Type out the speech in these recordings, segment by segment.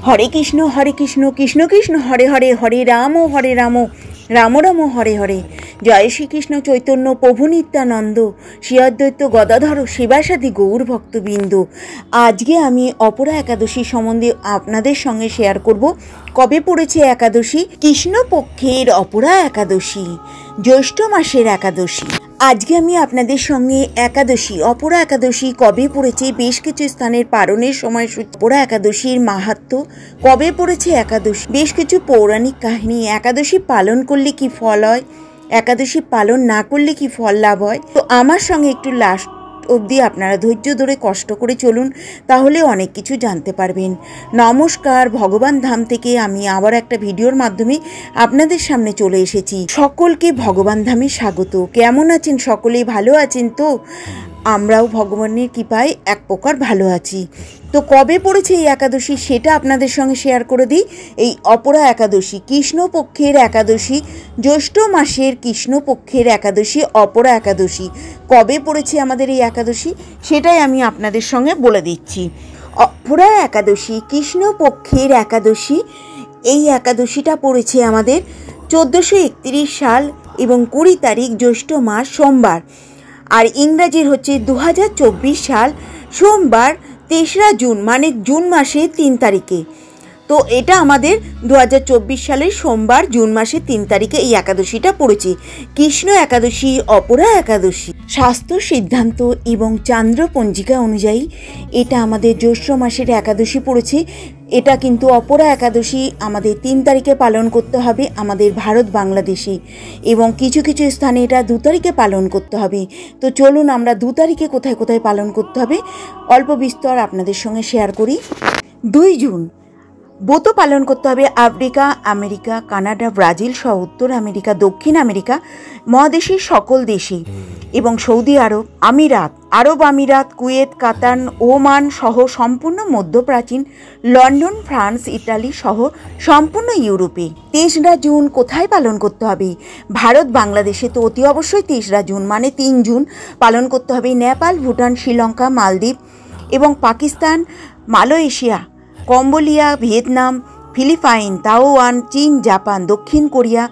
हरे कृष्ण कृष्ण कृष्ण हरे हरे हरे राम राम राम हरे हरे। जय श्री कृष्ण चैतन्य प्रभु नित्यानंद श्री अद्वैत गदाधर शिवासादि गौर भक्तबृंद। आज के आमी अपरा एकादशी सम्बन्धे आपनादेर संगे शेयर करब। कबे पड़ेছে एकादशी? कृष्ण पक्षेर अपरा एकादशी, ज्येष्ठ मासेर एकादशी। आज के आमी आपनादेर संगे एकादशी अपरा एकादशी कबे पड़ेছে, बेश किछु स्थानेर पालनेर সময়সূচি, अपरा एकादशीर माहात्म्य, कबे पड़ेছে एकादशी, बेश किछु पौराणिक काहिनी, एकादशी पालन करले कि फल হয়, एकादशी पालन ना करले कि फल लाभ হয়। तो आमार संगे एकटु लास्ट অবধি আপনারা ধৈর্য ধরে কষ্ট করে চলুন, তাহলে অনেক কিছু জানতে পারবেন। নমস্কার, ভগবান ধাম থেকে আমি আবার একটা ভিডিওর মাধ্যমে আপনাদের সামনে চলে এসেছি। সকলকে ভগবান ধামে স্বাগত। কেমন আছেন সকলেই? ভালো আছেন তো? আমরাও ভগবানের কৃপায় এক প্রকার ভালো আছি। তো কবে পড়েছে এই একাদশী সেটা আপনাদের সঙ্গে শেয়ার করে দিই। এই অপরা একাদশী কৃষ্ণপক্ষের একাদশী, জ্যৈষ্ঠ মাসের কৃষ্ণপক্ষের একাদশী অপরা একাদশী কবে পড়েছে আমাদের এই একাদশী সেটাই আমি আপনাদের সঙ্গে বলে দিচ্ছি। অপরা একাদশী কৃষ্ণপক্ষের একাদশী, এই একাদশীটা পড়েছে আমাদের 1431 সাল এবং 20 তারিখ জ্যৈষ্ঠ মাস সোমবার, আর ইংরাজির হচ্ছে 2024 সাল সোমবার 3রা জুন, মানে জুন মাসের 3 তারিখে। তো এটা আমাদের 2024 সালের সোমবার জুন মাসের 3 তারিখে এই একাদশীটা পড়েছে। কৃষ্ণ একাদশী অপরা একাদশী শাস্ত্র সিদ্ধান্ত এবং চান্দ্র পঞ্জিকা অনুযায়ী এটা আমাদের জ্যৈষ্ঠ মাসের একাদশী পড়েছে। এটা কিন্তু অপরা একাদশী আমাদের 3 তারিখে পালন করতে হবে আমাদের ভারত বাংলাদেশে, এবং কিছু কিছু স্থানে এটা 2 তারিখে পালন করতে হবে। তো চলুন আমরা 2 তারিখে কোথায় কোথায় পালন করতে হবে অল্প বিস্তর আপনাদের সঙ্গে শেয়ার করি। 2 জুন ব্রত পালন করতে হবে আফ্রিকা, আমেরিকা, কানাডা, ব্রাজিল সহ উত্তর আমেরিকা, দক্ষিণ আমেরিকা মহাদেশের সকল দেশে, এবং সৌদি আরব, আরব আমিরাত, কুয়েত, কাতার, ওমান সহ সম্পূর্ণ মধ্যপ্রাচীন, লন্ডন, ফ্রান্স, ইতালি সহ সম্পূর্ণ ইউরোপে। 23রা জুন কোথায় পালন করতে হবে? ভারত বাংলাদেশে তো অতি অবশ্যই 23রা জুন মানে 3 জুন পালন করতে হবে নেপাল, ভুটান, শ্রীলঙ্কা, মালদ্বীপ এবং Pakistan, Malaysia, Cambodia, Vietnam, Philippines, Taiwan, চীন, জাপান, দক্ষিণ কোরিয়া,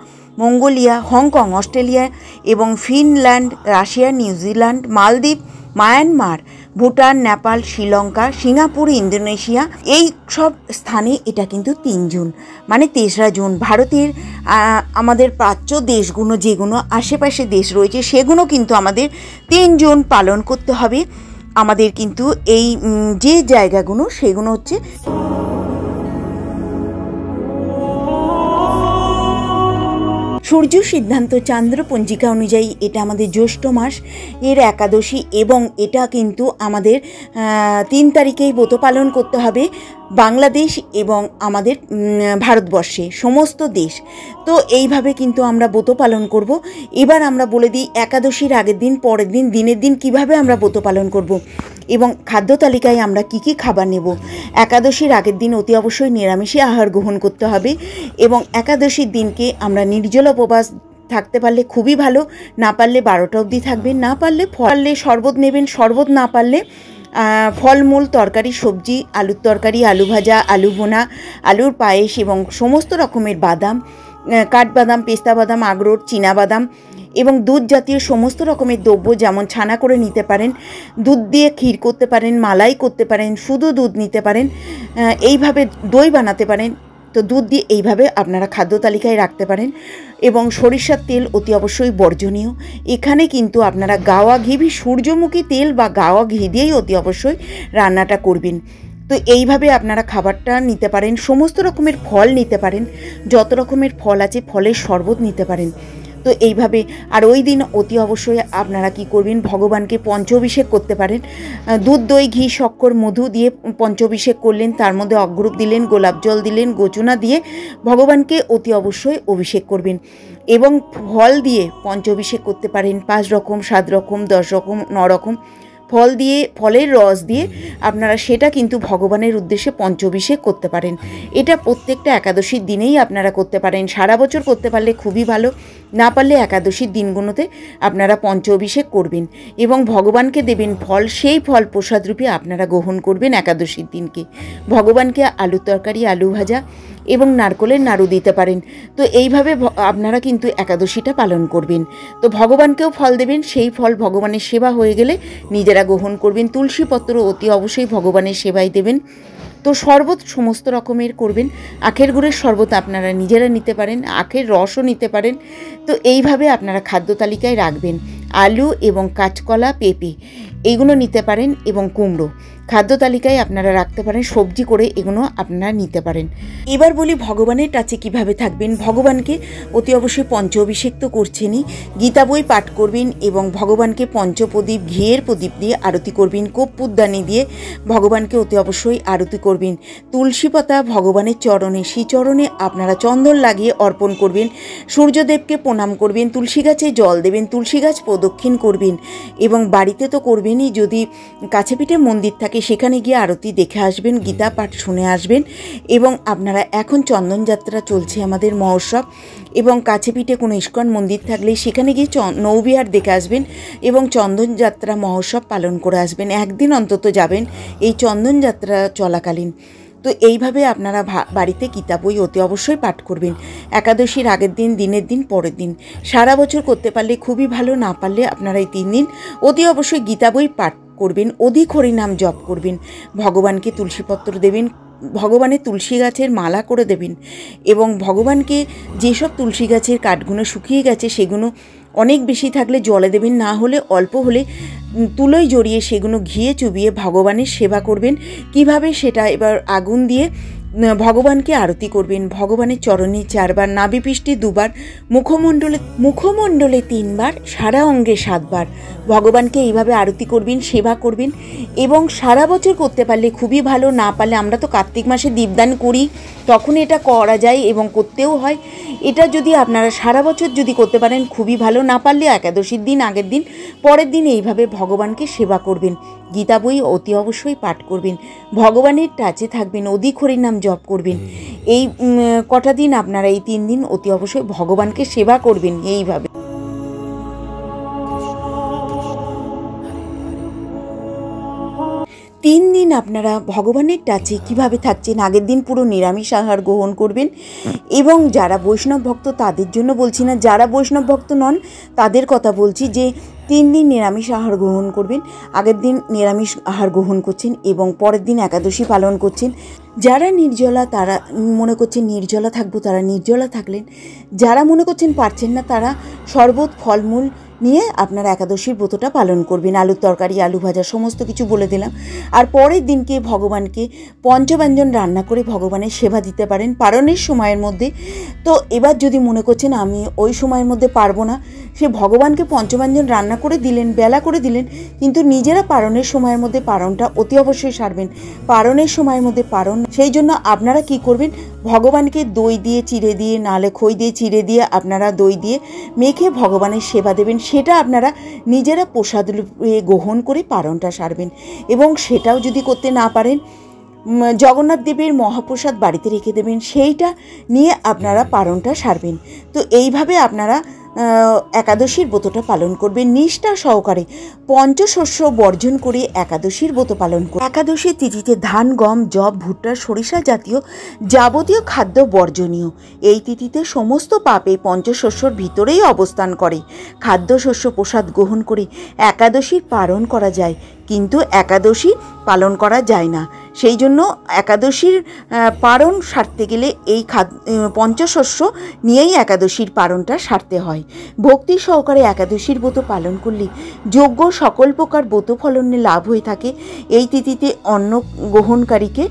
মঙ্গোলিয়া, হংকং, অস্ট্রেলিয়া এবং Finland, Russia, New Zealand, Maldives, Myanmar, Bhutan, Nepal, Sri Lanka, Singapore, Indonesia, এই সব স্থানে এটা কিন্তু 3 জুন মানে 23রা জুন। ভারতের আমাদের প্রাচ্য দেশগুলো যেগুলো আশেপাশে দেশ রয়েছে সেগুলো কিন্তু আমাদের 3 জুন পালন করতে হবে। আমাদের কিন্তু এই যে জায়গাগুলো সেগুলো হচ্ছে সূর্য সিদ্ধান্ত চান্দ্র পঞ্জিকা অনুযায়ী এটা আমাদের জ্যৈষ্ঠ মাস এর একাদশী, এবং এটা কিন্তু আমাদের 3 তারিখেই ব্রত পালন করতে হবে বাংলাদেশ এবং আমাদের ভারতবর্ষে সমস্ত দেশ। তো এইভাবে কিন্তু আমরা ব্রত পালন করব। এবার আমরা বলে দিই একাদশীর আগের দিন, পরের দিন, দিনের দিন কিভাবে আমরা ব্রত পালন করব এবং খাদ্য তালিকায় আমরা কি কি খাবার নেব। একাদশীর আগের দিন অতি অবশ্যই নিরামিষে আহার গ্রহণ করতে হবে, এবং একাদশীর দিনকে আমরা নির্জল উপবাস থাকতে পারলে খুবই ভালো, না পারলে 12টা অবধি থাকবেন, না পারলে শরবত নেবেন, শরবত না পারলে ফলমূল, তরকারি, সবজি, আলুর তরকারি, আলু ভাজা, আলু ভুনা, আলুর পায়েস এবং সমস্ত রকমের বাদাম, কাঠবাদাম, পেস্তা বাদাম, আখরোট, চীনাবাদাম এবং দুধ জাতীয় সমস্ত রকমের দ্রব্য যেমন ছানা করে নিতে পারেন, দুধ দিয়ে ক্ষীর করতে পারেন, মালাই করতে পারেন, শুধু দুধ নিতে পারেন, এইভাবে দই বানাতে পারেন। তো দুধ দিয়ে এইভাবে আপনারা খাদ্য তালিকায় রাখতে পারেন, এবং সরিষার তেল অতি অবশ্যই বর্জনীয়। এখানে কিন্তু আপনারা গাওয়া ঘি, সূর্যমুখী তেল বা গাওয়া ঘি দিয়েই অতি অবশ্যই রান্নাটা করবেন। তো এইভাবে আপনারা খাবারটা নিতে পারেন। সমস্ত রকমের ফল নিতে পারেন, যত রকমের ফল আছে ফলের শরবত নিতে পারেন। তো এইভাবে আর ওই দিন অতি অবশ্যই আপনারা কি করবেন, ভগবানকে পঞ্চাভিষেক করতে পারেন। দুধ, দই, ঘি, শক্কর, মধু দিয়ে পঞ্চাভিষেক করলেন, তার মধ্যে অগ্রুপ দিলেন, গোলাপ জল দিলেন, গোচনা দিয়ে ভগবানকে অতি অবশ্যই অভিষেক করবেন, এবং ফল দিয়ে পঞ্চাভিষেক করতে পারেন 5 রকম, 7 রকম, 10 রকম, 9 রকম ফল দিয়ে, ফলের রস দিয়ে আপনারা সেটা কিন্তু ভগবানের উদ্দেশ্যে পঞ্চাভিষেক করতে পারেন। এটা প্রত্যেকটা একাদশীর দিনেই আপনারা করতে পারেন। সারা বছর করতে পারলে খুবই ভালো, না পারলে একাদশীর দিনগুলোতে আপনারা পঞ্চাভিষেক করবেন এবং ভগবানকে দেবেন ফল। সেই ফল প্রসাদরূপে আপনারা গ্রহণ করবেন একাদশীর দিনকে। ভগবানকে আলুর তরকারি, আলু ভাজা এবং নারকেলের নাড়ু দিতে পারেন। তো এইভাবে আপনারা কিন্তু একাদশীটা পালন করবেন। তো ভগবানকেও ফল দেবেন, সেই ফল ভগবানের সেবা হয়ে গেলে নিজেরা গ্রহণ করবেন। তুলসীপত্র অতি অবশ্যই ভগবানের সেবায় দেবেন। তো শরবত সমস্ত রকমের করবেন। আখের গুড়ের শরবত আপনারা নিজেরা নিতে পারেন, আখের রসও নিতে পারেন। তো এইভাবে আপনারা খাদ্য তালিকায় রাখবেন। আলু এবং কাঁচকলা, পেঁপে এইগুলো নিতে পারেন এবং কুমড়ো খাদ্য তালিকায় আপনারা রাখতে পারেন। সবজি করে এগুলো আপনারা নিতে পারেন। এবার বলি ভগবানের টাচে কিভাবে থাকবেন। ভগবানকে অতি অবশ্যই পঞ্চাভিষেক তো করছেনই, গীতা বই পাঠ করবেন এবং ভগবানকে পঞ্চপ্রদীপ, ঘিয়ের প্রদীপ দিয়ে আরতি করবেন। কর্পূরদানি দিয়ে ভগবানকে অতি অবশ্যই আরতি করবেন। তুলসী পাতা ভগবানের চরণে, শ্রীচরণে আপনারা চন্দন লাগিয়ে অর্পণ করবেন। সূর্যদেবকে প্রণাম করবেন, তুলসী গাছে জল দেবেন, তুলসী গাছ প্রদক্ষিণ করবেন এবং বাড়িতে তো করবেনই, যদি কাছে পিঠে মন্দির থাকে সেখানে গিয়ে আরতি দেখে আসবেন, গীতা পাঠ শুনে আসবেন। এবং আপনারা এখন চন্দনযাত্রা চলছে আমাদের মহোৎসব, এবং কাছে পিঠে কোনো ইস্কন মন্দির থাকলে সেখানে গিয়ে নৌবিহার দেখে আসবেন এবং চন্দনযাত্রা মহোৎসব পালন করে আসবেন। একদিন অন্তত যাবেন এই চন্দনযাত্রা চলাকালীন। তো এইভাবে আপনারা বাড়িতে গীতা বই অতি অবশ্যই পাঠ করবেন। একাদশীর আগের দিন, দিনের দিন, পরের দিন। সারা বছর করতে পারলে খুবই ভালো, না পারলে আপনারা এই 3 দিন অতি অবশ্যই গীতা বই পাঠ করবেন। অধিক হরিনাম জপ করবেন। ভগবানকে তুলসীপত্র দেবেন, ভগবানের তুলসী গাছের মালা করে দেবেন এবং ভগবানকে যেসব তুলসী গাছের কাঠগুলো শুকিয়ে গেছে সেগুলো অনেক বেশি থাকলে জলে দেবেন, না হলে অল্প হলে তুলোয় জড়িয়ে সেগুলো ঘিয়ে চুবিয়ে ভগবানের সেবা করবেন। কিভাবে সেটা এবার আগুন দিয়ে ভগবানকে আরতি করবেন। ভগবানের চরণে 4 বার, নাভিপৃষ্ঠে 2 বার, মুখমণ্ডলে 3 বার, সারা অঙ্গে 7 বার ভগবানকে এইভাবে আরতি করবেন, সেবা করবেন। এবং সারা বছর করতে পারলে খুবই ভালো, না পারলে আমরা তো কার্তিক মাসে দীপদান করি, তখন এটা করা যায় এবং করতেও হয়। এটা যদি আপনারা সারা বছর যদি করতে পারেন খুবই ভালো, না পারলে একাদশীর দিন, আগের দিন, পরের দিন এইভাবে ভগবানকে সেবা করবেন। গীতা বই অতি অবশ্যই পাঠ করবেন, ভগবানের টাচে থাকবেন, অধিক হরিনাম জপ করবেন। এই কটা দিন আপনারা, এই 3 দিন অতি অবশ্যই ভগবানকে সেবা করবেন এইভাবে। 3 দিন আপনারা ভগবানের টাচে কিভাবে থাকছেন। আগের দিন পুরো নিরামিষ আহার গ্রহণ করবেন এবং যারা বৈষ্ণব ভক্ত তাদের জন্য বলছি না, যারা বৈষ্ণব ভক্ত নন তাদের কথা বলছি যে 3 দিন নিরামিষ আহার গ্রহণ করবেন। আগের দিন নিরামিষ আহার গ্রহণ করছেন এবং পরের দিন একাদশী পালন করছেন। যারা নির্জলা তারা মনে করছেন নির্জলা থাকবো, তারা নির্জলা থাকলেন। যারা মনে করছেন পারছেন না তারা শরবত, ফলমূল নিয়ে আপনারা একাদশীর ব্রতটা পালন করবেন। আলুর তরকারি, আলু ভাজা সমস্ত কিছু বলে দিলাম। আর পরের দিনকে ভগবানকে পঞ্চব্যঞ্জন রান্না করে ভগবানের সেবা দিতে পারেন পারণের সময়ের মধ্যে। তো এবার যদি মনে করছেন আমি ওই সময়ের মধ্যে পারবো না, সে ভগবানকে পঞ্চব্যঞ্জন রান্না করে দিলেন, বেলা করে দিলেন, কিন্তু নিজেরা পারণের সময়ের মধ্যে পারণটা অতি অবশ্যই সারবেন। পারণের সময়ের মধ্যে পারণ, সেই জন্য আপনারা কি করবেন, ভগবানকে দই দিয়ে চিড়ে দিয়ে, নালে খই দিয়ে চিড়ে দিয়ে আপনারা দই দিয়ে মেখে ভগবানের সেবা দেবেন। সেটা আপনারা নিজেরা প্রসাদ গ্রহণ করে পারণটা সারবেন। এবং সেটাও যদি করতে না পারেন, জগন্নাথ দেবের মহাপ্রসাদ বাড়িতে রেখে দেবেন, সেইটা নিয়ে আপনারা পারণটা সারবেন। তো এইভাবে আপনারা একাদশীর ব্রতটা পালন করবেন নিষ্ঠা সহকারে। পঞ্চশস্য বর্জন করে একাদশীর ব্রত পালন করুন। একাদশীর তিথিতে ধান, গম, যব, ভুট্টা, সরিষা জাতীয় যাবতীয় খাদ্য বর্জনীয়। এই তিথিতে সমস্ত পাপে পঞ্চশস্যর ভিতরেই অবস্থান করে। খাদ্যশস্য প্রসাদ গ্রহণ করে একাদশীর পালন করা যায়, কিন্তু একাদশী পালন করা যায় না। সেই জন্য একাদশীর পারণ সারতে গেলে এই পঞ্চশস্য নিয়েই একাদশীর পারণটা সারতে হয়। ভক্তি সহকারে একাদশীর ব্রত পালন করলে যোগ্য সকল প্রকার ব্রত ফলনে লাভ হয়ে থাকে। এই তিথিতে অন্ন গ্রহণকারীকে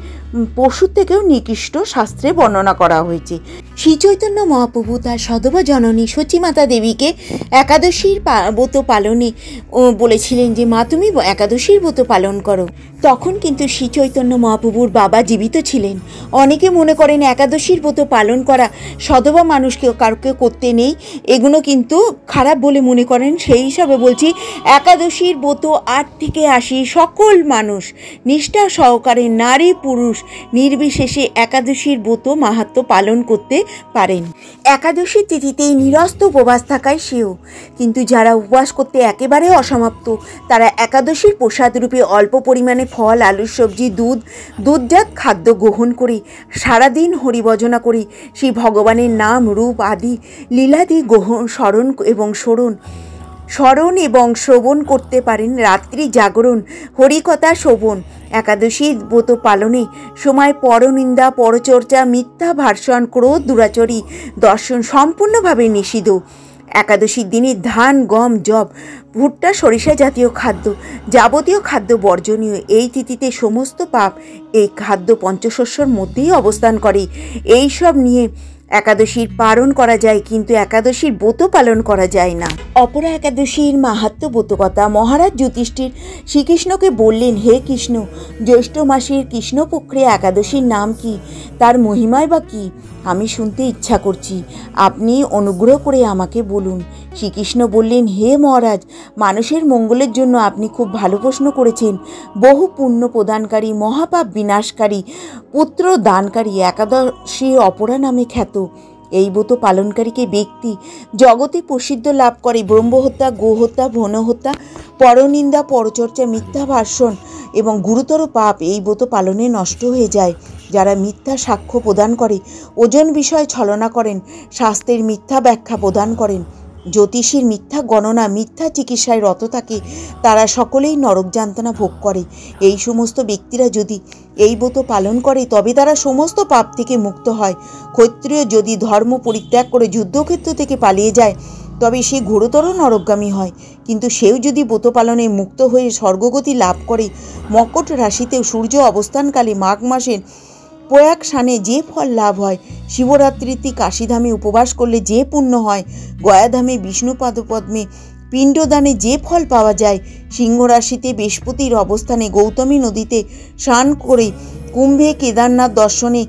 পশুর থেকেও নিকৃষ্ট শাস্ত্রে বর্ণনা করা হয়েছে। শ্রী চৈতন্য মহাপ্রভু তার সদবা জননী সচিমাতা দেবীকে একাদশীর ব্রত পালনে বলেছিলেন যে মা তুমি একাদশীর ব্রত পালন করো। তখন কিন্তু শ্রী চৈতন্য মহাপ্রভুর বাবা জীবিত ছিলেন। অনেকে মনে করেন একাদশীর ব্রত পালন করা সদবা মানুষকে কাউকে করতে নেই, এগুলো কিন্তু খারাপ বলে মনে করেন। সেই হিসাবে বলছি একাদশীর ব্রত 8 থেকে 80 সকল মানুষ নিষ্ঠা সহকারে নারী পুরুষ নির্বিশেষে একাদশীর ব্রত মাহাত্ম্য পালন করতে পারেন। একাদশীর তিথিতেই নিরস্ত উপবাস থাকায় সেও, কিন্তু যারা উপবাস করতে একেবারে অসমাপ্ত তারা একাদশীর প্রসাদ রূপে অল্প পরিমাণে ফল, আলু, সবজি, দুধজাত খাদ্য গ্রহণ করে সারাদিন হরিভজনা করে সেই ভগবানের নাম, রূপ আদি লীলাদি স্মরণ এবং শ্রবণ করতে পারেন। রাত্রি জাগরণ, হরিকথা শ্রবণ, একাদশীর ব্রত পালনে সময় পরনিন্দা, পরচর্চা, মিথ্যা ভাষণ, ক্রোধ, দুরাচরী দর্শন সম্পূর্ণভাবে নিষিদ্ধ। একাদশীর দিনে ধান, গম, যব, ভুট্টা, সরিষা জাতীয় খাদ্য, যাবতীয় খাদ্য বর্জনীয়। এই তিথিতে সমস্ত পাপ এই খাদ্য পঞ্চশস্যর মধ্যেই অবস্থান করে। এই সব নিয়ে একাদশীর পালন করা যায়, কিন্তু একাদশীর ব্রত পালন করা যায় না। অপরা একাদশীর মাহাত্ম্য ব্রতকথা। মহারাজ যুধিষ্ঠির শ্রীকৃষ্ণকে বললেন, হে কৃষ্ণ, জ্যৈষ্ঠ মাসের কৃষ্ণপক্ষে একাদশীর নাম কি, তার মহিমাই বা কি? আমি শুনতে ইচ্ছা করছি, আপনি অনুগ্রহ করে আমাকে বলুন। শ্রীকৃষ্ণ বললেন, হে মহারাজ, মানুষের মঙ্গলের জন্য আপনি খুব ভালো প্রশ্ন করেছেন। বহু পুণ্য প্রদানকারী, মহাপাপ বিনাশকারী, পুত্র দানকারী একাদশী অপরা নামে খ্যাত। এই ব্রত পালনকারীকে ব্যক্তি জগতে প্রসিদ্ধ লাভ করে। ব্রহ্মহত্যা, গোহত্যা, ভ্রূণহত্যা, পরনিন্দা, পরচর্চা, মিথ্যা ভাষণ এবং গুরুতর পাপ এই ব্রত পালনে নষ্ট হয়ে যায়। যারা মিথ্যা সাক্ষ্য প্রদান করে, ওজন বিষয় ছলনা করেন, শাস্ত্রের মিথ্যা ব্যাখ্যা প্রদান করেন, জ্যোতিষীর মিথ্যা গণনা, মিথ্যা চিকিৎসায় রত থাকে, তারা সকলেই নরক যাতনা ভোগ করে। এই সমস্ত ব্যক্তিরা যদি এই ব্রত পালন করে তবে তারা সমস্ত পাপ থেকে মুক্ত হয়। ক্ষত্রিয় যদি ধর্ম পরিত্যাগ করে যুদ্ধক্ষেত্র থেকে পালিয়ে যায় তবে সে ঘোরতর নরকগামী হয়, কিন্তু সেও যদি ব্রত পালনে মুক্ত হয়ে স্বর্গগতি লাভ করে। মকর রাশিতেও সূর্য অবস্থানকালে মাঘ মাসের প্রয়াগ স্নানে যে ফল লাভ হয়, শিবরাত্রিতে কাশীধামে উপবাস করলে যে পুণ্য হয়, গয়াধামে বিষ্ণুপাদপদ্মে পিণ্ডদানে যে ফল পাওয়া যায়, সিংহ রাশিতে বৃহস্পতির অবস্থানে গৌতমী নদীতে স্নান করে, কুম্ভে কেদারনাথ দর্শনে,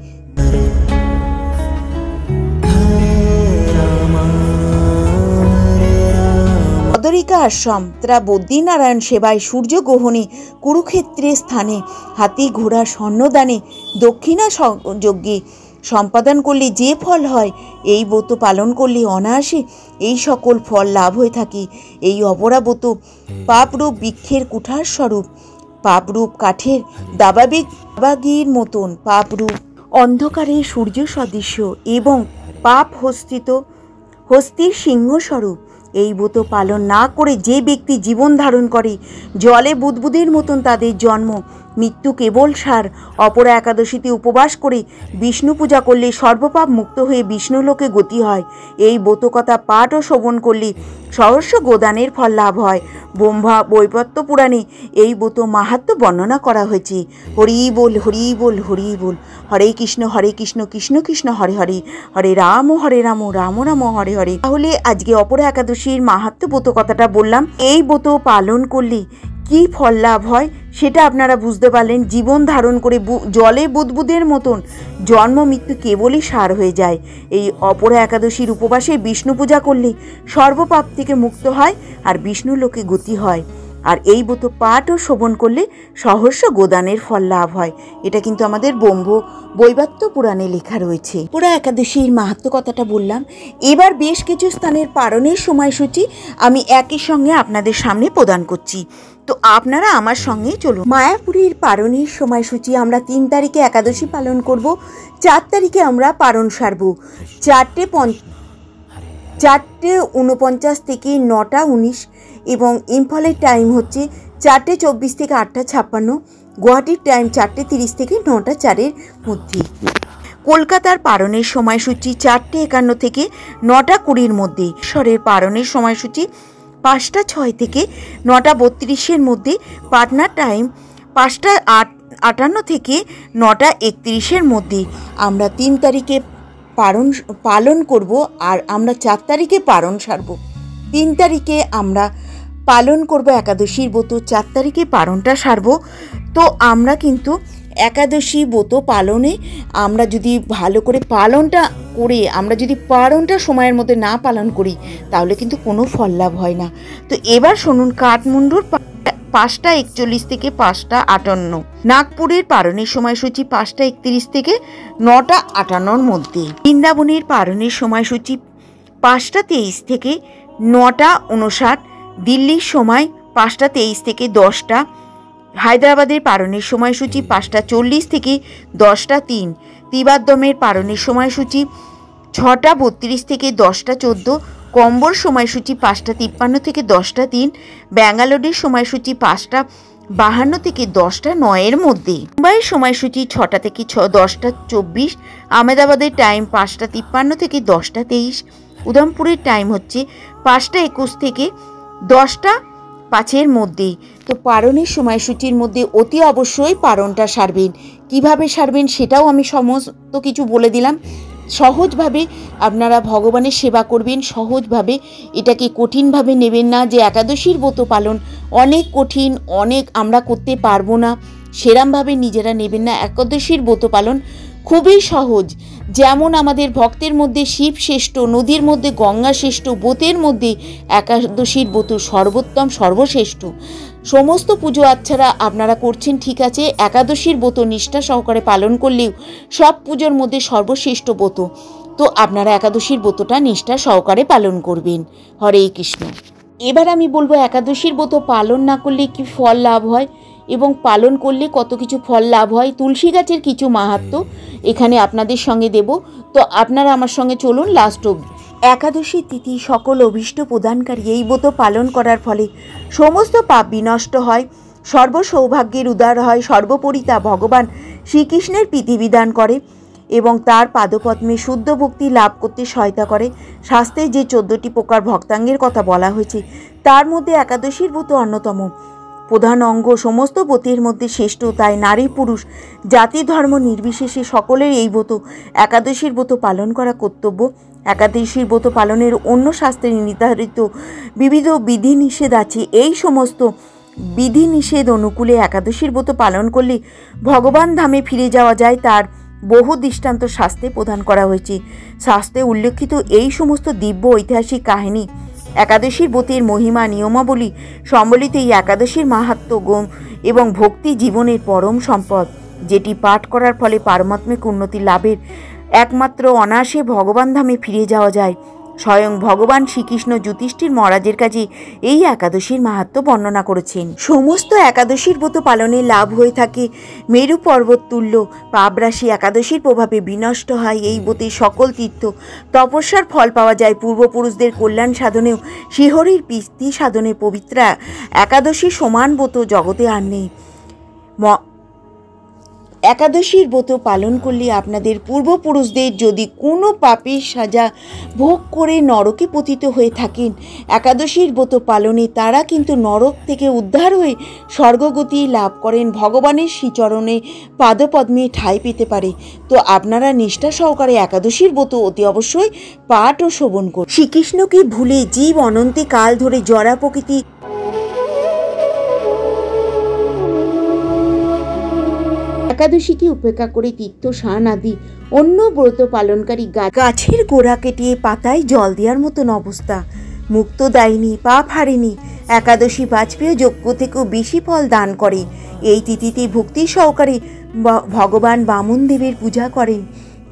বদরিকা আশ্রম, ত্রা বদ্রীনারায়ণ সেবায়, সূর্যগ্রহণে, কুরুক্ষেত্রের স্থানে, হাতি ঘোড়া স্বর্ণদানে, দক্ষিণা যজ্ঞে সম্পাদন করলে যে ফল হয়, এই ব্রত পালন করলে অনায়াসে এই সকল ফল লাভ হয়ে থাকে। এই অপরা ব্রত পাপরূপ বৃক্ষের কুঠার স্বরূপ, পাপরূপ কাঠের দাবাগির মতন, পাপরূপ অন্ধকারে সূর্য সদৃশ্য এবং পাপ হস্তির সিংহ স্বরূপ। এই ব্রত পালন না করে যে ব্যক্তি জীবন ধারণ করে, জলে বুদবুদের মতন তাদের জন্ম, মৃত্যু কেবল সার। অপরা একাদশীতে উপবাস করে বিষ্ণু পূজা করলে সর্বপাপ মুক্ত হয়ে বিষ্ণুলোকে গতি হয়। এই ব্রতকথা পাঠ ও শ্রবণ করলে সহস্র গোদানের ফল লাভ হয়। ব্রহ্মা বৈবর্ত পুরাণে এই ব্রত মাহাত্ম্য বর্ণনা করা হয়েছে। হরি বল, হরি বল, হরি বল। হরে কৃষ্ণ কৃষ্ণ কৃষ্ণ হরে হরে, হরে রাম রাম রাম হরে হরে। তাহলে আজকে অপরা একাদশীর মাহাত্ম্য ব্রত কথাটা বললাম। এই ব্রত পালন করলে কি ফল লাভ হয় সেটা আপনারা বুঝতে পারলেন। জীবন ধারণ করে জলে বুদবুদের মতন জন্ম মৃত্যু কেবলই সার হয়ে যায়। এই অপরা একাদশীর উপবাসে বিষ্ণু পূজা করলে সর্বপাপ থেকে মুক্ত হয় আর বিষ্ণু লোকে গতি হয়। আর এই ব্রত পাঠ ও শ্রবণ করলে সহস্র গোদানের ফল লাভ হয়। এটা কিন্তু আমাদের বৈবর্ত পুরাণে লেখা রয়েছে। অপরা একাদশীর মাহাত্ম্য কথাটা বললাম। এবার বেশ কিছু স্থানের পালনের সময়সূচি আমি একই সঙ্গে আপনাদের সামনে প্রদান করছি, তো আপনারা আমার সঙ্গে চলুন। মায়াপুরীর পালনের সময়সূচি, আমরা 3 তারিখে একাদশী পালন করব, 4 তারিখে আমরা পালন সারব। 4:49 থেকে 9:19 এবং ইম্ফলের টাইম হচ্ছে 4:24 থেকে 8:56, গুয়াহাটির টাইম 4:30 থেকে 9:04 মধ্যে। কলকাতার পালনের সময়সূচি 4:51 থেকে 9:20 মধ্যে। ঈশ্বরের পালনের সময়সূচি 5:06 থেকে 9:32 মধ্যে। পাটনার টাইম 8:58 থেকে 9:31 মধ্যে আমরা 3 তারিখে পালন করব, আর আমরা 4 তারিখে পালন সারব। 3 তারিখে আমরা পালন করব একাদশীর ব্রত, 4 তারিখে পালনটা সারব। তো আমরা কিন্তু একাদশী ব্রত পালনে আমরা যদি ভালো করে পালনটা করে আমরা যদি পালনটা সময়ের মধ্যে না পালন করি তাহলে কিন্তু কোনো ফল লাভ হয় না। তো এবার শুনুন, কাঠমান্ডুর 5:41 থেকে 5:58, নাগপুরের পালনের সময়সূচি 5:31 থেকে 9:58 মধ্যে, বৃন্দাবনের পালনের সময়সূচি 5:23 থেকে 9:59, দিল্লির সময় 5:23 থেকে 10টা, হায়দ্রাবাদের পালনের সময়সূচি 5:40 থেকে 10:03, ত্রিবাদ্রমের পালনের সময়সূচি 6:32 থেকে 10:14, কম্বোর সময়সূচি 5:53 থেকে 10:03, ব্যাঙ্গালোরের সময়সূচি 5:52 থেকে 10:09 মধ্যে, মুম্বাইয়ের সময়সূচি 6টা থেকে 10:24, আহমেদাবাদের টাইম 5:53 থেকে 10:23, উধমপুরের টাইম হচ্ছে 5:21 থেকে 10:05 মধ্যে। তো পালনের সময়সূচির মধ্যে অতি অবশ্যই পালনটা সারবেন। কিভাবে সারবেন সেটাও আমি সমস্ত কিছু বলে দিলাম। সহজভাবে আপনারা ভগবানের সেবা করবেন, সহজভাবে, এটাকে কঠিনভাবে নেবেন না যে একাদশীর ব্রত পালন অনেক কঠিন, অনেক আমরা করতে পারবো না, সেরমভাবে নিজেরা নেবেন না। একাদশীর ব্রত পালন খুবই সহজ। যেমন আমাদের ভক্তের মধ্যে শিব শ্রেষ্ঠ, নদীর মধ্যে গঙ্গা শ্রেষ্ঠ, ব্রতের মধ্যে একাদশীর ব্রত সর্বোত্তম, সর্বশ্রেষ্ঠ। সমস্ত পুজো আচ্ছারা আপনারা করছেন ঠিক আছে, একাদশীর ব্রত নিষ্ঠা সহকারে পালন করলেও সব পুজোর মধ্যে সর্বশ্রেষ্ঠ ব্রত। তো আপনারা একাদশীর ব্রতটা নিষ্ঠা সহকারে পালন করবেন। হরে কৃষ্ণ। এবার আমি বলবো একাদশীর ব্রত পালন না করলে কি ফল লাভ হয় এবং পালন করলে কত কিছু ফল লাভ হয়। তুলসী গাছের কিছু মাহাত্ম্য এখানে আপনাদের সঙ্গে দেব, তো আপনারা আমার সঙ্গে চলুন লাস্ট অবধি। একাদশী তিথি সকল অভীষ্ট প্রদানকারী এই ব্রত পালন করার ফলে সমস্ত পাপ বিনষ্ট হয়, সর্বসৌভাগ্যের উদার হয়। সর্বোপরি তা ভগবান শ্রীকৃষ্ণের প্রীতিবিধান করে এবং তার পাদপদ্মে শুদ্ধ ভক্তি লাভ করতে সহায়তা করে। শাস্ত্রে যে 14টি প্রকার ভক্তাঙ্গের কথা বলা হয়েছে তার মধ্যে একাদশীর ব্রত অন্যতম প্রধান অঙ্গ, সমস্ত ব্রতের মধ্যে শ্রেষ্ঠ। তাই নারী পুরুষ জাতি ধর্ম নির্বিশেষে সকলের এই ব্রত একাদশীর ব্রত পালন করা কর্তব্য। একাদশীর ব্রত পালনের অন্য শাস্ত্রে নির্ধারিত বিবিধ বিধিনিষেধ আছে। এই সমস্ত বিধিনিষেধ অনুকূলে একাদশীর ব্রত পালন করলে ভগবান ধামে ফিরে যাওয়া যায়, তার বহু দৃষ্টান্ত শাস্ত্রে প্রদান করা হয়েছে। শাস্ত্রে উল্লেখিত এই সমস্ত দিব্য ঐতিহাসিক কাহিনী, একাদশীর ব্রতের মহিমা, নিয়মাবলী সম্বলিত এই একাদশীর মাহাত্ম্য এবং ভক্তি জীবনের পরম সম্পদ, যেটি পাঠ করার ফলে পারমাত্মিক উন্নতি লাভের একমাত্র অনায়াসে ভগবান ধামে ফিরে যাওয়া যায়। স্বয়ং ভগবান শ্রীকৃষ্ণ যুধিষ্ঠির মহারাজের কাছে এই একাদশীর মাহাত্ম্য বর্ণনা করেছেন। সমস্ত একাদশীর ব্রত পালনে লাভ হয়ে থাকে মেরু পর্বত তুল্য পাপরাশি। একাদশীর প্রভাবে বিনষ্ট হয় এই ব্রতের সকল তীর্থ, তপস্যার ফল পাওয়া যায়। পূর্বপুরুষদের কল্যাণ সাধনেও শ্রীহরির প্রীতি সাধনে পবিত্র একাদশীর সমান ব্রত জগতে আর নেই। একাদশীর ব্রত পালন করলে আপনাদের পূর্বপুরুষদের যদি কোনো পাপের সাজা ভোগ করে নরকে পতিত হয়ে থাকেন, একাদশীর ব্রত পালনে তারা কিন্তু নরক থেকে উদ্ধার হয়ে স্বর্গগতি লাভ করেন, ভগবানের শ্রীচরণে পাদপদ্মে ঠাঁই পেতে পারে। তো আপনারা নিষ্ঠা সহকারে একাদশীর ব্রত অতি অবশ্যই পাঠ ও শ্রবণ করুন। শ্রীকৃষ্ণকে ভুলে জীব অনন্তে কাল ধরে জরা প্রকৃতি একাদশীকে উপেক্ষা করে তীর্থ স্নান আদি অন্য ব্রত পালনকারী গাছের গোড়া কেটিয়ে পাতায় জল দেওয়ার মতন অবস্থা। মুক্ত দায়নি, পাপ হারেনি। একাদশী বাজপেয় যজ্ঞ থেকেও বেশি ফল দান করে। এই তিথিতে ভক্তি সহকারে ভগবান বামন দেবের পূজা করেন।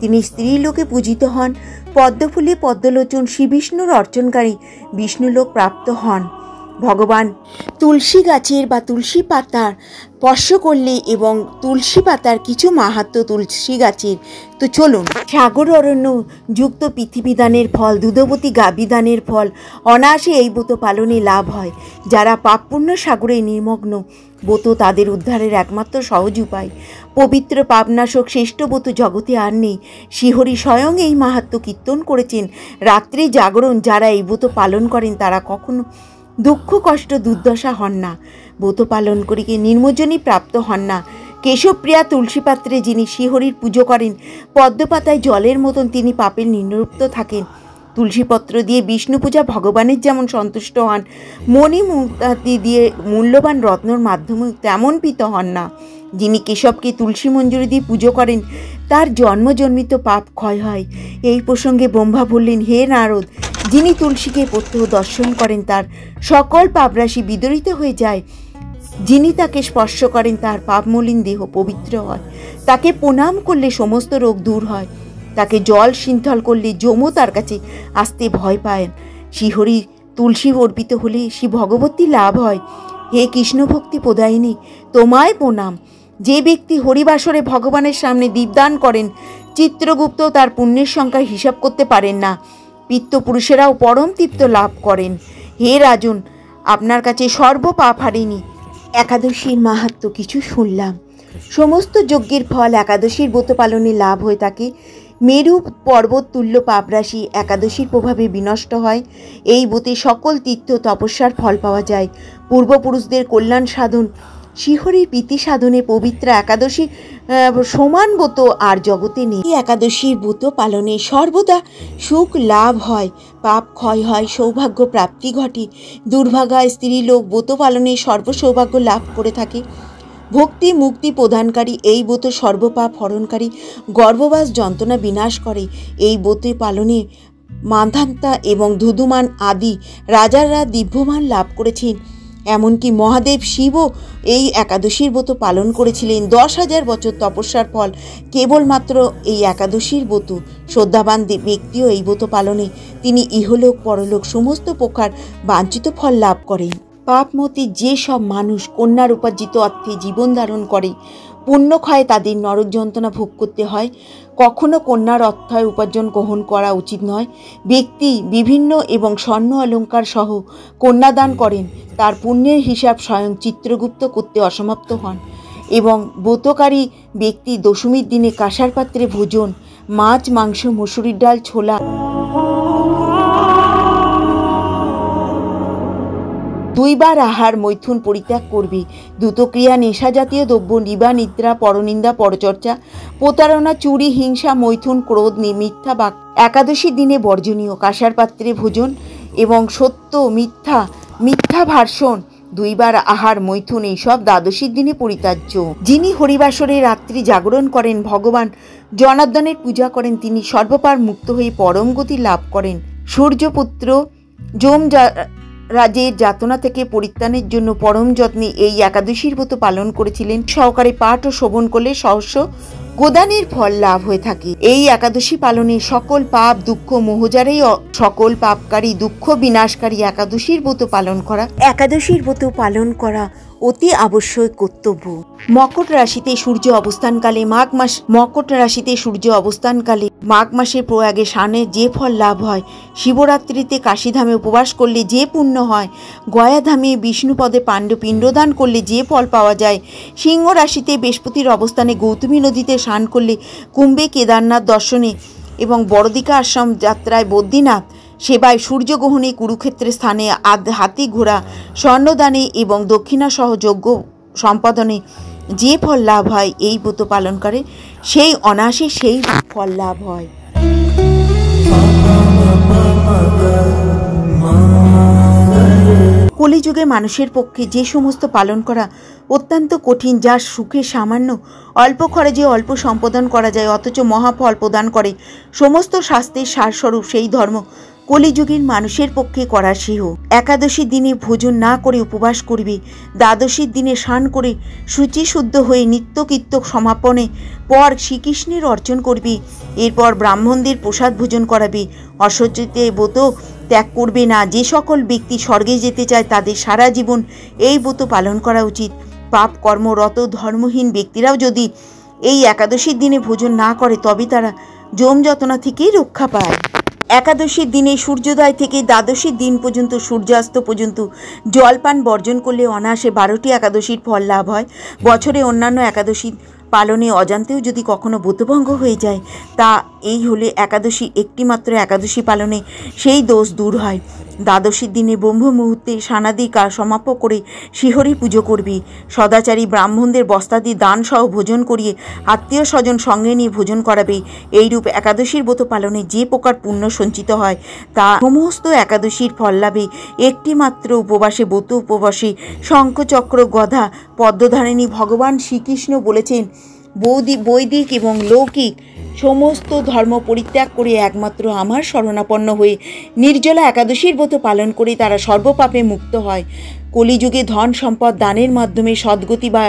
তিনি স্ত্রীলোকে পূজিত হন। পদ্মফুলে পদ্মলোচন শ্রী বিষ্ণুর অর্চনকারী বিষ্ণুলোক প্রাপ্ত হন। ভগবান তুলসী গাছের বা তুলসী পাতার স্পর্শ করলে এবং তুলসী পাতার কিছু মাহাত্ম্য তুলসী গাছের। তো চলুন, সাগর অরণ্য যুক্ত পৃথিবীদানের ফল, দুধবতী গাবিদানের ফল অনায়াসে এই ব্রত পালনে লাভ হয়। যারা পাপপুণ্য সাগরে নিমগ্ন, ব্রত তাদের উদ্ধারের একমাত্র সহজ উপায়। পবিত্র পাপনাশক শ্রেষ্ঠ ব্রত জগতে আর নেই। শ্রীহরি স্বয়ং এই মাহাত্ম্য কীর্তন করেছেন। রাত্রে জাগরণ যারা এই ব্রত পালন করেন তারা কখনো দুঃখ কষ্ট দুর্দশা হন না, ব্রত পালন করিকে নির্মজনী প্রাপ্ত হন না। কেশবপ্রিয়া তুলসী পাত্রে যিনি শ্রীহরির পুজো করেন, পদ্মপাতায় জলের মতন তিনি পাপের নির্লিপ্ত থাকেন। তুলসীপত্র দিয়ে বিষ্ণু পূজা ভগবানের যেমন সন্তুষ্ট হন, মণিমুক্তাদি দিয়ে মূল্যবান রত্নর মাধ্যমে তেমন প্রীত হন না। যিনি কেশবকে তুলসী মঞ্জুরি দিয়ে পুজো করেন, তার জন্মজন্মিত পাপ ক্ষয় হয়। এই প্রসঙ্গে ব্রহ্মা বললেন, হে নারদ, যিনি তুলসীকে প্রত্যহ দর্শন করেন তার সকল পাপরাশি বিদরিত হয়ে যায়। যিনি তাকে স্পর্শ করেন তার পাপমলিন দেহ পবিত্র হয়। তাকে প্রণাম করলে সমস্ত রোগ দূর হয়। তাকে জল সিঞ্চল করলে যমও তার কাছে আসতে ভয় পায়। শ্রীহরি তুলসী অর্পিত হলে শ্রী ভগবতী লাভ হয়। হে কৃষ্ণ ভক্তি প্রদায়িনী, তোমায় প্রণাম। যে ব্যক্তি হরিবাসরে ভগবানের সামনে দীপদান করেন, চিত্রগুপ্ত তার পুণ্যের সংখ্যা হিসাব করতে পারেন না। পিত্তপুরুষেরাও পরম তৃপ্ত লাভ করেন। হে রাজন, আপনার কাছে সর্বপাপ হারিনি। একাদশীর মাহাত্ম্য কিছু শুনলাম। সমস্ত যজ্ঞের ফল একাদশীর ব্রত পালনে লাভ হয়ে থাকে। মেরু পর্বত তুল্য পাপরাশি একাদশীর প্রভাবে বিনষ্ট হয়। এই ব্রতে সকল তীর্থ তপস্যার ফল পাওয়া যায়। পূর্বপুরুষদের কল্যাণ সাধন, শ্রীহরির প্রীতি সাধনে পবিত্র একাদশী সমান ব্রত আর জগতে নেই। এই একাদশীর ব্রত পালনে সর্বদা সুখ লাভ হয়, পাপ ক্ষয় হয়, সৌভাগ্য প্রাপ্তি ঘটে। দুর্ভাগা স্ত্রীলোক ব্রত পালনে সর্বসৌভাগ্য লাভ করে থাকে। ভক্তি মুক্তি প্রদানকারী এই ব্রত সর্বপাপ হরণকারী, গর্ভবাস যন্ত্রণা বিনাশ করে। এই ব্রত পালনে মান্ধান্তা এবং ধুধুমান আদি রাজারা দিব্যমান লাভ করেছেন। এমনকি মহাদেব শিবও এই একাদশীর ব্রত পালন করেছিলেন। 10,000 বছর তপস্যার ফল কেবলমাত্র এই একাদশীর ব্রত। শ্রদ্ধাবান ব্যক্তিও এই ব্রত পালনে তিনি ইহলোক পরলোক সমস্ত প্রকার বাঞ্ছিত ফল লাভ করেন। পাপমতি যে সব মানুষ কন্যার উপার্জিত অর্থে জীবন ধারণ করে, পুণ্যক্ষয়ে তাদের নরক যন্ত্রণা ভোগ করতে হয়। কখনো কন্যার অর্থয় উপার্জন গ্রহণ করা উচিত নয়। ব্যক্তি বিভিন্ন এবং স্বর্ণ অলঙ্কার সহ কন্যাদান করেন, তার পুণ্যের হিসাব স্বয়ং চিত্রগুপ্ত করতে অসমাপ্ত হন। এবং ব্রতকারী ব্যক্তি দশমীর দিনে কাঁসার পাত্রে ভোজন, মাছ, মাংস, মসুরির ডাল, ছোলা, দুইবার আহার মৈথুন পরিত্যাগ করবে। দ্রুতক্রিয়া, নেশা জাতীয় দ্রব্য, নিবা, নিদ্রা, পরনিন্দা, পরচর্চা, প্রতারণা, চুরি, হিংসা, মৈথুন, ক্রোধ, মিথ্যা বাক একাদশীর দিনে বর্জনীয়। কাঁসার পাত্রে ভোজন এবং সত্য মিথ্যা ভাষণ, দুইবার আহার, মৈথুন এইসব দ্বাদশীর দিনে পরিত্যাজ্য। যিনি হরিবাসরে রাত্রি জাগরণ করেন, ভগবান জনার্দনের পূজা করেন, তিনি সর্বপার মুক্ত হয়ে পরম গতি লাভ করেন। সূর্যপুত্র রাজের যাতনা থেকে পরিত্রাণের জন্য পরম যত্নে এই একাদশীর ব্রত পালন করেছিলেন। সহকারে পাঠ ও শোভন করলে সহস্র গোদানের ফল লাভ হয়ে থাকে। এই একাদশী পালনে সকল পাপ দুঃখ মোহজারেই সকল পাপকারী দুঃখ বিনাশকারী একাদশীর ব্রত পালন করা। একাদশীর ব্রত পালন করা অতি আবশ্যক কর্তব্য। মকর রাশিতে সূর্য অবস্থানকালে মাঘ মাসের প্রয়াগে স্নানে যে ফল লাভ হয়, শিবরাত্রিতে কাশীধামে উপবাস করলে যে পুণ্য হয়, গয়াধামে বিষ্ণুপদে পিণ্ডদান করলে যে ফল পাওয়া যায়, সিংহ রাশিতে বৃহস্পতির অবস্থানে গৌতমী নদীতে স্নান করলে, কুম্ভে কেদারনাথ দর্শনে এবং বড়দিকা আশ্রম যাত্রায় বদ্রীনাথ সেবায়, সূর্যগ্রহণে কুরুক্ষেত্রের স্থানে হাতি ঘোড়া স্বর্ণদানে এবং দক্ষিণাসহ যজ্ঞ সম্পাদনে যে ফল লাভ হয়, এই ব্রত পালন করে সেই অনায়াসে সেই ফল লাভ হয়। কলিযুগে মানুষের পক্ষে যে সমস্ত পালন করা অত্যন্ত কঠিন, যার সুখে সামান্য অল্প খরচে অল্প সম্পাদন করা যায় অথচ মহাফল প্রদান করে, সমস্ত শাস্ত্রের সারস্বরূপ সেই ধর্ম কলিযুগের মানুষের পক্ষে করা শ্রেয়। একাদশীর দিনে ভোজন না করে উপবাস করবে, দ্বাদশীর দিনে স্নান করে শুচিশুদ্ধ হয়ে নিত্যকৃত্য সমাপনে পর শ্রীকৃষ্ণের অর্চন করবে, এরপর ব্রাহ্মণদের প্রসাদ ভোজন করাবে, অসহ্যতে ব্রত ত্যাগ করবে না। যে সকল ব্যক্তি স্বর্গে যেতে চায় তাদের সারা জীবন এই ব্রত পালন করা উচিত। পাপ কর্মরত ধর্মহীন ব্যক্তিরাও যদি এই একাদশীর দিনে ভোজন না করে তবে তারা যম যতনা থেকেই রক্ষা পায়। একাদশীর দিনে সূর্যোদয় থেকে দ্বাদশীর দিন পর্যন্ত সূর্যাস্ত পর্যন্ত জলপান বর্জন করলে অনায়াসে 12টি একাদশীর ফল লাভ হয়। বছরে অন্যান্য একাদশী পালনে অজান্তেও যদি কখনো ব্রতভঙ্গ হয়ে যায় তা এই হলে একাদশী একটিমাত্র একাদশী পালনে সেই দোষ দূর হয়। দ্বাদশীর দিনে ব্রহ্ম মুহূর্তে সানাদিকা সমাপ্য করে শিহরি পুজো করবি। সদাচারী ব্রাহ্মণদের বস্তাদি দানসহ ভোজন করিয়ে আত্মীয় স্বজন সঙ্গে নিয়ে ভোজন করাবে। এইরূপ একাদশীর ব্রত পালনে যে প্রকার পুণ্য সঞ্চিত হয় তা সমস্ত একাদশীর ফল লাভে একটিমাত্র উপবাসে ব্রত উপবাসে শঙ্খচক্র গদা পদ্মধারিণী ভগবান শ্রীকৃষ্ণ বলেছেন, বৈদিক এবং লৌকিক সমস্ত ধর্ম পরিত্যাগ করে একমাত্র আমার শরণাপন্ন হয়ে নির্জলা একাদশীর ব্রত পালন করে তারা সর্বপাপে মুক্ত হয়। কলিযুগে ধন সম্পদ দানের মাধ্যমে সদ্গতি বা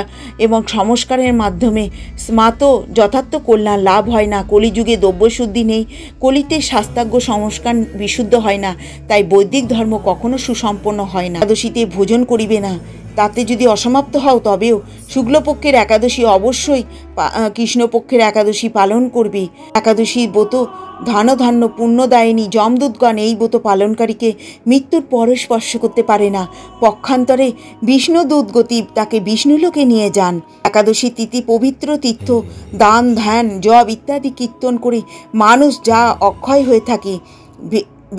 এবং সংস্কারের মাধ্যমে স্মাত যথার্থ কল্যাণ লাভ হয় না। কলিযুগে দ্রব্যশুদ্ধি নেই, কলিতে শাস্ত্রাজ্ঞ সংস্কার বিশুদ্ধ হয় না, তাই বৈদিক ধর্ম কখনো সুসম্পন্ন হয় না। একাদশীতে ভোজন করিবে না, তাতে যদি অসমাপ্ত হও তবেও শুক্লপক্ষের একাদশী অবশ্যই কৃষ্ণপক্ষের একাদশী পালন করবে। একাদশীর ব্রত ধান্য পুণ্যদায়িনী যমদূতগণ এই ব্রত পালনকারীকে মৃত্যুর পরও স্পর্শ করতে পারে না। পক্ষান্তরে বিষ্ণুদূত গতি তাকে বিষ্ণুলোকে নিয়ে যান। একাদশী তিথি পবিত্র তীর্থ দান ধ্যান জপ ইত্যাদি কীর্তন করে মানুষ যা অক্ষয় হয়ে থাকে,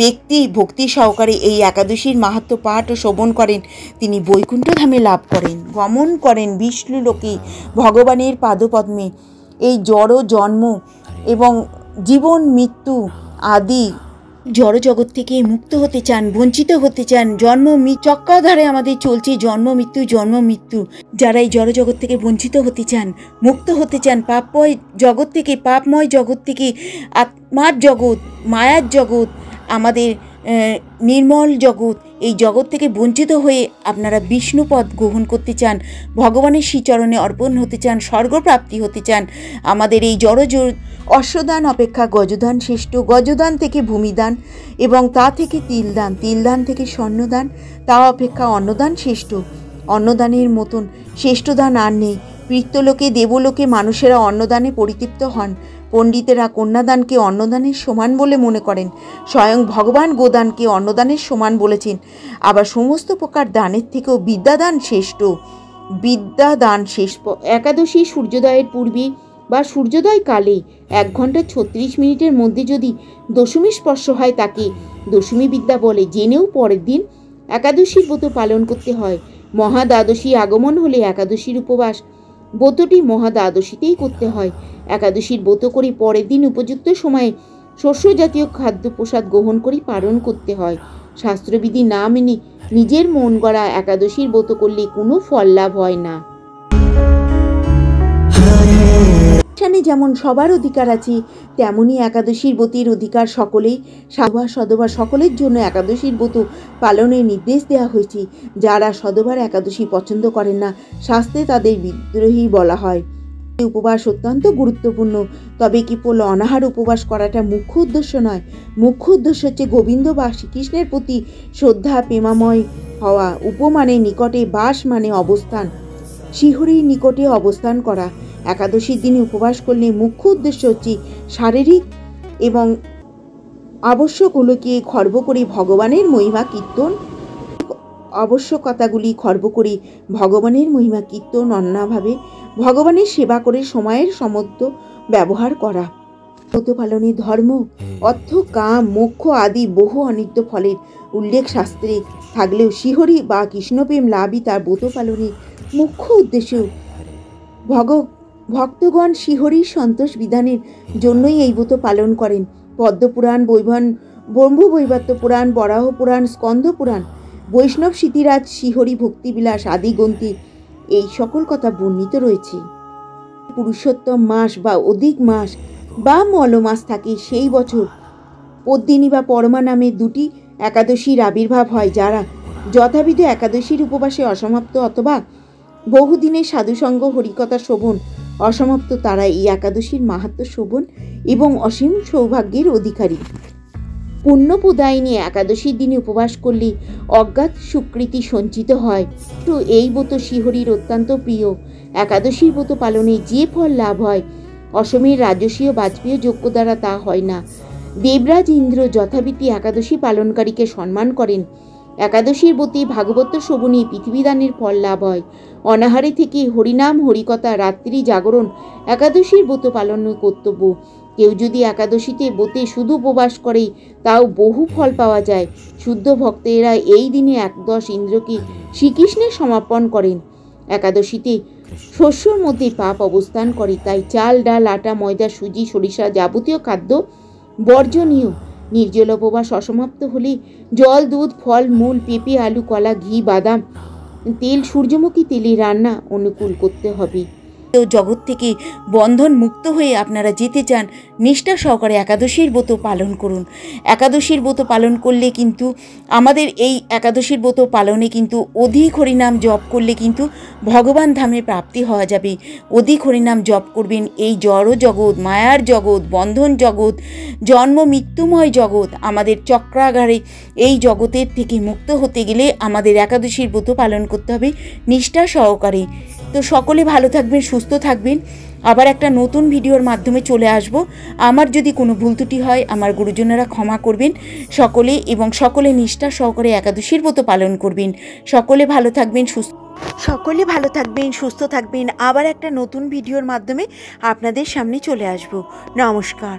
ব্যক্তি ভক্তি সহকারে এই একাদশীর মাহাত্ম্য পাঠ ও শ্রবণ করেন, তিনি বৈকুণ্ঠধামে লাভ করেন, গমন করেন বিষ্ণুলোকে ভগবানের পাদপদ্মে। এই জড় জন্ম এবং জীবন মৃত্যু আদি জড় জগৎ থেকে মুক্ত হতে চান, বঞ্চিত হতে চান, চক্রাধারে আমাদের চলছে জন্ম মৃত্যু। যারা এই জড় জগৎ থেকে বঞ্চিত হতে চান, মুক্ত হতে চান, পাপময় জগৎ থেকে আত্মার জগৎ, মায়ার জগৎ, আমাদের নির্মল জগৎ, এই জগৎ থেকে বঞ্চিত হয়ে আপনারা বিষ্ণুপদ গ্রহণ করতে চান, ভগবানের শ্রীচরণে অর্পণ হতে চান, স্বর্গপ্রাপ্তি হতে চান, আমাদের এই জড় অশ্বদান অপেক্ষা গজদান শ্রেষ্ঠ। গজদান থেকে ভূমিদান এবং তা থেকে তিলদান থেকে স্বর্ণদান, তা অপেক্ষা অন্নদান শ্রেষ্ঠ। অন্নদানের মতন শ্রেষ্ঠ দান আর নেই। পিতৃলোকে দেবলোকে মানুষেরা অন্নদানে পরিতৃপ্ত হন। পণ্ডিতেরা কন্যাদানকে অন্নদানের সমান বলে মনে করেন। স্বয়ং ভগবান গোদানকে অন্নদানের সমান বলেছেন। আবার সমস্ত প্রকার দানের থেকেও বিদ্যাদান শ্রেষ্ঠ। একাদশী সূর্যোদয়ের পূর্বে বা সূর্যোদয় কালে 1 ঘন্টা 36 মিনিটের মধ্যে যদি দশমী স্পর্শ হয় তাকে দশমী বিদ্যা বলে। জেনেও পরের দিন একাদশীর ব্রত পালন করতে হয়। মহাদ্বাদশী আগমন হলে একাদশীর উপবাস ব্রতটি মহাদ্বাদশীতেই করতে হয়। একাদশীর ব্রত করে পরের দিন উপযুক্ত সময়ে শস্য জাতীয় খাদ্য প্রসাদ গ্রহণ করে পালন করতে হয়। শাস্ত্রবিধি না মেনে নিজের মন গড়া একাদশীর ব্রত করলে কোনো ফল লাভ হয় না। যেমন সবার অধিকার আছে, তেমনি একাদশীর ব্রতের অধিকার সকলেই। সধবা সকলের জন্য একাদশীর ব্রত পালনের নির্দেশ দেওয়া হয়েছে। যারা সধবার একাদশী পছন্দ করেন না, শাস্ত্রে তাদের বিদ্রোহী বলা হয়। উপবাস অত্যন্ত গুরুত্বপূর্ণ, তবে কেবল অনাহার উপবাস করাটা মুখ্য উদ্দেশ্য নয়। মুখ্য উদ্দেশ্য হচ্ছে গোবিন্দ বা শ্রীকৃষ্ণের প্রতি শ্রদ্ধা, প্রেমাময় হওয়া। উপমানের নিকটে, বাস মানে অবস্থান, শিহরির নিকটে অবস্থান করা। একাদশীর দিনে উপবাস করলে মুখ্য উদ্দেশ্য হচ্ছে শারীরিক এবং আবশ্যকগুলোকে খর্ব করে ভগবানের মহিমা কীর্তন, অন্যভাবে ভগবানের সেবা করে সময়ের সমর্থ ব্যবহার করা। ব্রত পালনে ধর্ম, অর্থ, কাম, মোক্ষ আদি বহু অনিত্য ফলের উল্লেখ শাস্ত্রে থাকলেও শিহরি বা কৃষ্ণপ্রেম লাভই তার ব্রত পালনের মুখ্য উদ্দেশ্য। ভক্তগণ শিহরির সন্তোষ বিধানের জন্যই এই ব্রত পালন করেন। পদ্মপুরাণ, ব্রহ্মবৈবর্ত পুরাণ, বরাহ পুরাণ, স্কন্দ পুরাণ, বৈষ্ণব স্মৃতিরাজ, শিহরি ভক্তিবিলাস আদি গ্রন্থে এই সকল কথা বর্ণিত রয়েছে। পুরুষোত্তম মাস বা অধিক মাস বা মলমাস থাকে, সেই বছর পদ্মিনী বা পরমা নামে 2টি একাদশীর আবির্ভাব হয়। যারা যথাবিধ একাদশীর উপবাসে অসমাপ্ত অথবা বহুদিনের সাধুসঙ্গ হরিকথা শ্রবণ অসমাপ্ত, তারা এই একাদশীর মাহাত্ম্য শ্রবণ এবং অসীম সৌভাগ্যের অধিকারী। পুণ্যপ্রদায়িনী একাদশীর দিনে উপবাস করলে অজ্ঞাত সুকৃতি সঞ্চিত হয়। তো এই ব্রত শিহরির অত্যন্ত প্রিয়। একাদশীর ব্রত পালনে যে ফল লাভ হয়, অসমের রাজসীয় বাজপেয়ী যজ্ঞ দ্বারা তা হয় না। দেবরাজ ইন্দ্র যথাবিধি একাদশী পালনকারীকে সম্মান করেন। একাদশীর ব্রতে ভাগবত শ্রবণে পৃথিবীদানের ফল লাভ হয়। অনাহারে থেকে হরিনাম হরিকথা, রাত্রি জাগরণ একাদশীর ব্রত পালনের কর্তব্য। কেউ যদি একাদশীতে ব্রতে শুধু উপবাস করে তাও বহু ফল পাওয়া যায়। শুদ্ধ ভক্তেরা এই দিনে একদশ ইন্দ্রকে শ্রীকৃষ্ণের সমর্পণ করেন। একাদশীতে শস্যর মধ্যে পাপ অবস্থান করে, তাই চাল, ডাল, আটা, ময়দা, সুজি, সরিষা যাবতীয় খাদ্য বর্জনীয়। নির্জল উপবাস অসমাপ্ত হলে জল, দুধ, ফল, মূল, পেঁপে, আলু, কলা, ঘি, বাদাম তেল, সূর্যমুখী তেলে রান্না অনুকূল করতে হবে। জগৎ থেকে বন্ধন মুক্ত হয়ে আপনারা যেতে চান, নিষ্ঠা সহকারে একাদশীর ব্রত পালন করুন। একাদশীর ব্রত পালন করলে কিন্তু আমাদের এই একাদশীর ব্রত পালনে কিন্তু অধিক হরিনাম জপ করলে কিন্তু ভগবান ধামে প্রাপ্তি হওয়া যাবে। অধিক হরিনাম জপ করবেন। এই জড় জগৎ, মায়ার জগৎ, বন্ধন জগৎ, জন্ম মৃত্যুময় জগৎ, আমাদের চক্রাগারে এই জগতের থেকে মুক্ত হতে গেলে আমাদের একাদশীর ব্রত পালন করতে হবে নিষ্ঠা সহকারে। তো সকলে ভালো থাকবেন, সুস্থ থাকবেন। আবার একটা নতুন ভিডিওর মাধ্যমে চলে আসব। আমার যদি কোনো ভুল ত্রুটি হয় আমার গুরুজনেরা ক্ষমা করবেন সকলে, এবং সকলে নিষ্ঠা সহকারে একাদশীর ব্রত পালন করবেন। সকলে ভালো থাকবেন, সুস্থ থাকবেন। আবার একটা নতুন ভিডিওর মাধ্যমে আপনাদের সামনে চলে আসব। নমস্কার।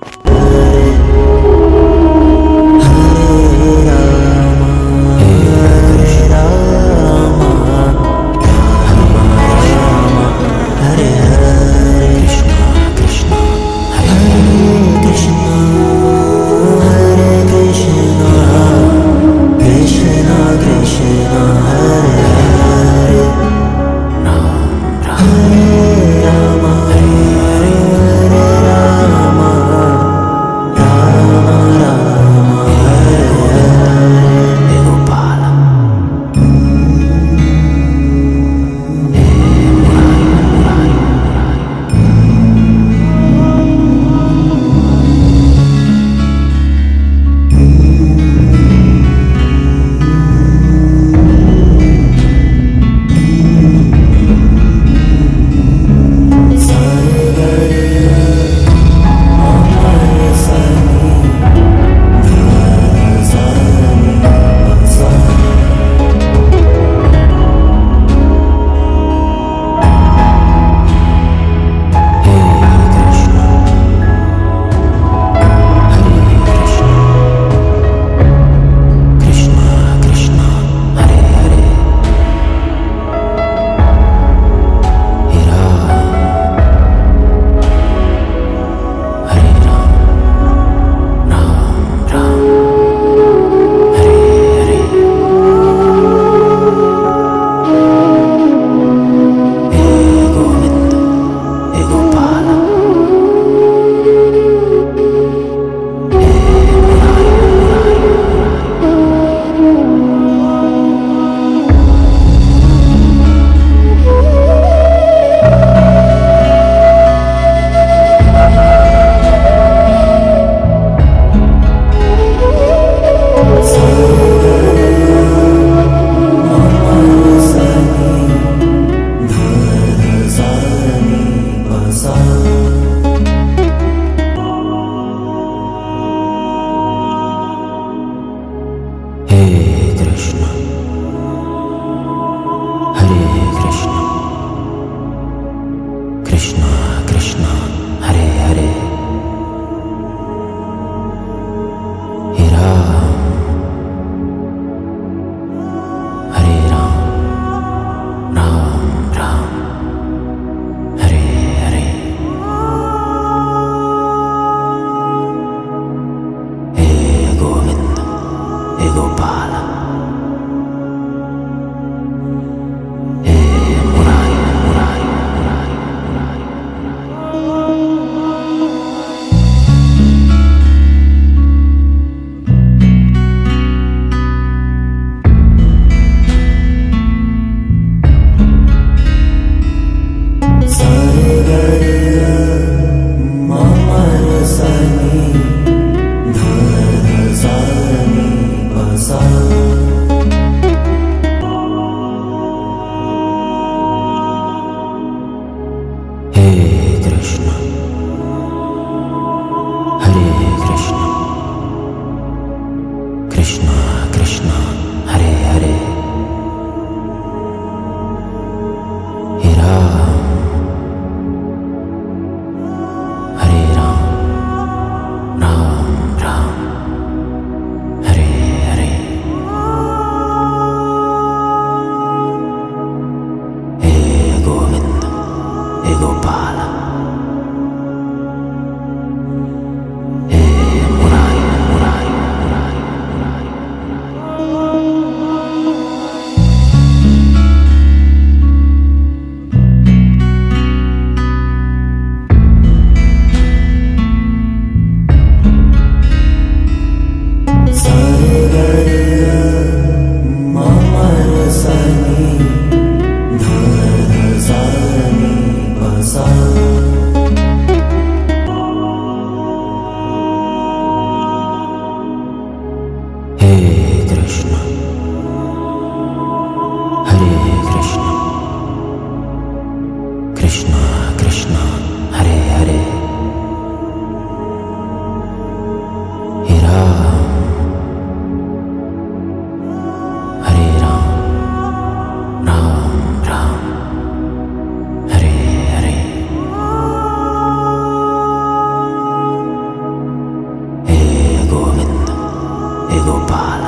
कृष्ण कृष्ण हरे हरे हे राम हरे राम राम राम हरे हरे हे गोविंद हे गोपाल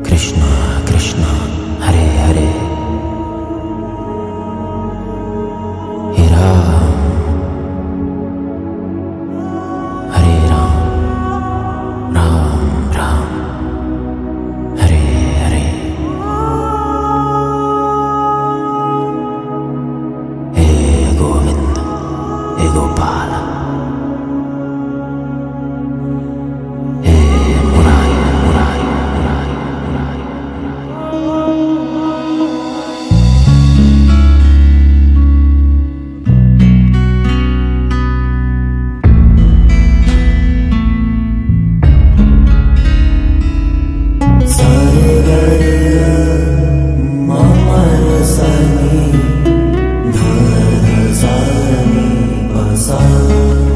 कृष्ण कृष्ण हरे हरे हे राम हरे राम राम राम हरे हरे हे गोविंद हे गोपाल सा